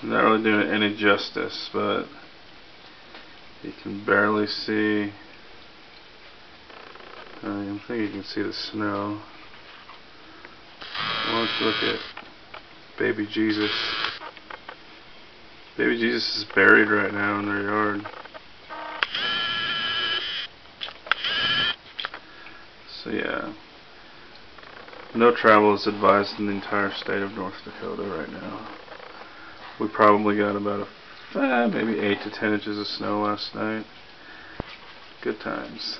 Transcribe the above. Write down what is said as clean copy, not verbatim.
Not really doing it any justice, but you can barely see. I think you can see the snow. Let's look at baby Jesus. Baby Jesus is buried right now in their yard. So yeah, no travel is advised in the entire state of North Dakota right now. We probably got about maybe 8 to 10 inches of snow last night. Good times.